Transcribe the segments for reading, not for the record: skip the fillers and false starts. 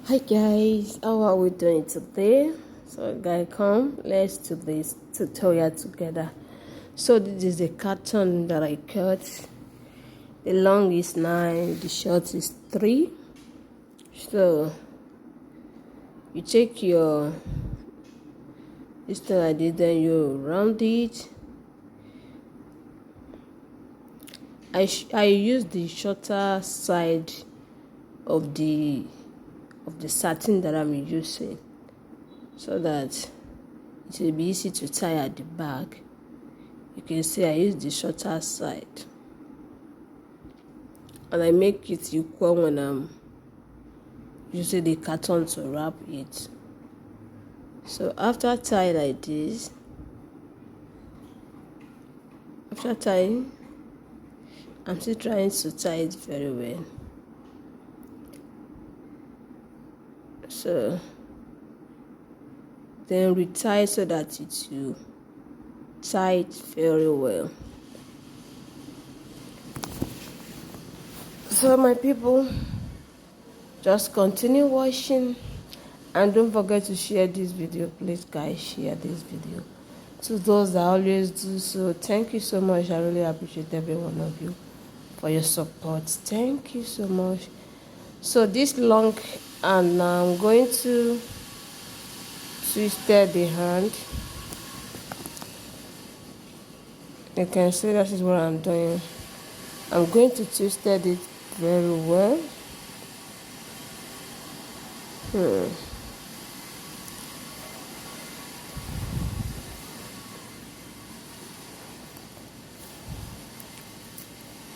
Hi guys, how are we doing today? So guys, come, let's do this tutorial together. So this is the carton that I cut. The long is 9, the short is 3. So you take your this thing I did, then you round it. I use the shorter side of the satin that I'm using, so that it will be easy to tie at the back. You can see I use the shorter side, and I make it equal when I'm using the carton to wrap it. So after tying like this, after tying, I'm still trying to tie it very well. So then retie so that it will tie it very well. So my people, just continue watching, and don't forget to share this video. Please guys, share this video to those that always do so. Thank you so much. I really appreciate every one of you for your support. Thank you so much. So this long, and now I'm going to twist the hand. You can see this is what I'm doing. I'm going to twist it very well.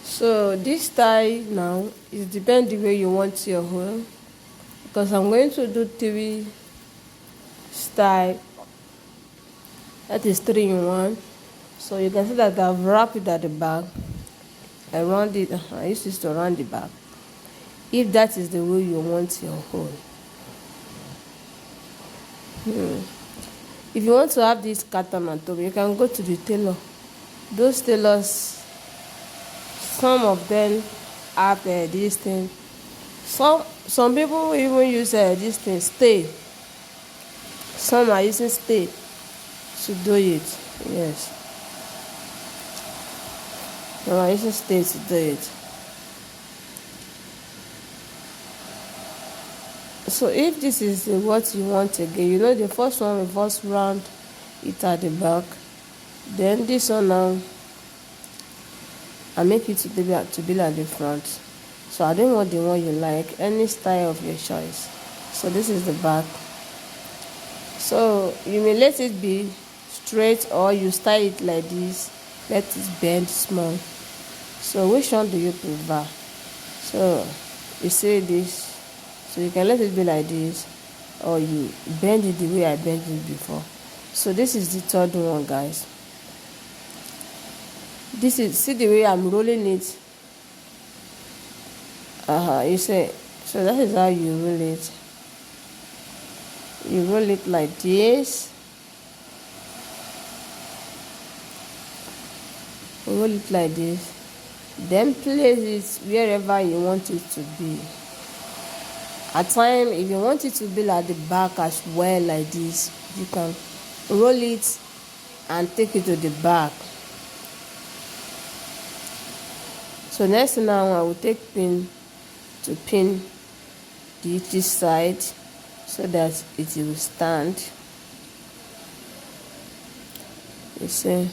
So this tie now, it depends the way you want your hair, because I'm going to do 3 style. That is 3 in 1. So you can see that I've wrapped it at the back. I round it. I use this to round the back. If that is the way you want your hair. If you want to have this carton on top, you can go to the tailor. Those tailors, some of them have this thing. Some people even use this thing, stay. Some are using stay to do it. Yes. Some are using stay to do it. So if this is what you want again, you know the first one, we first round it at the back. Then this one now, I make it to be at the front. So I don't want the one you like, any style of your choice. So this is the back. So you may let it be straight, or you style it like this, let it bend small. So which one do you prefer? So you see this, so you can let it be like this, or you bend it the way I bent it before. So this is the third one, guys. This is, see the way I'm rolling it. You say, so that is how you roll it. You roll it like this. Roll it like this. Then place it wherever you want it to be. At times, if you want it to be like the back as well, like this, you can roll it and take it to the back. So next now, I will take pin to pin this side so that it will stand. You see,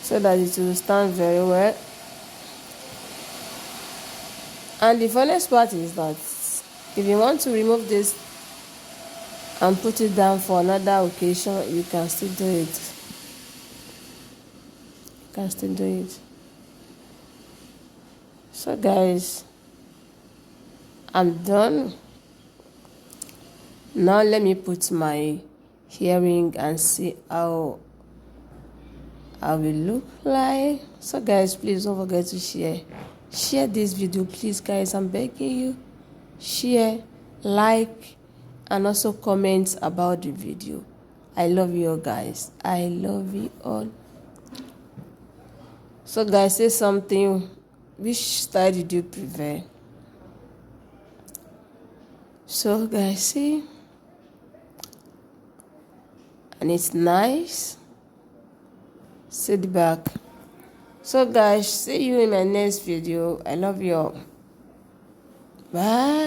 so that it will stand very well. And the funniest part is that if you want to remove this and put it down for another occasion, you can still do it. You can still do it. So guys, I'm done. Now let me put my earring and see how I will look like. So guys, please don't forget to share this video, please guys. I'm begging you, share, like, and also comment about the video. I love you all, guys. I love you all. So guys, say something. Which style did you prefer? So guys, see, and it's nice. See the back. So guys, see you in my next video. I love you all. Bye.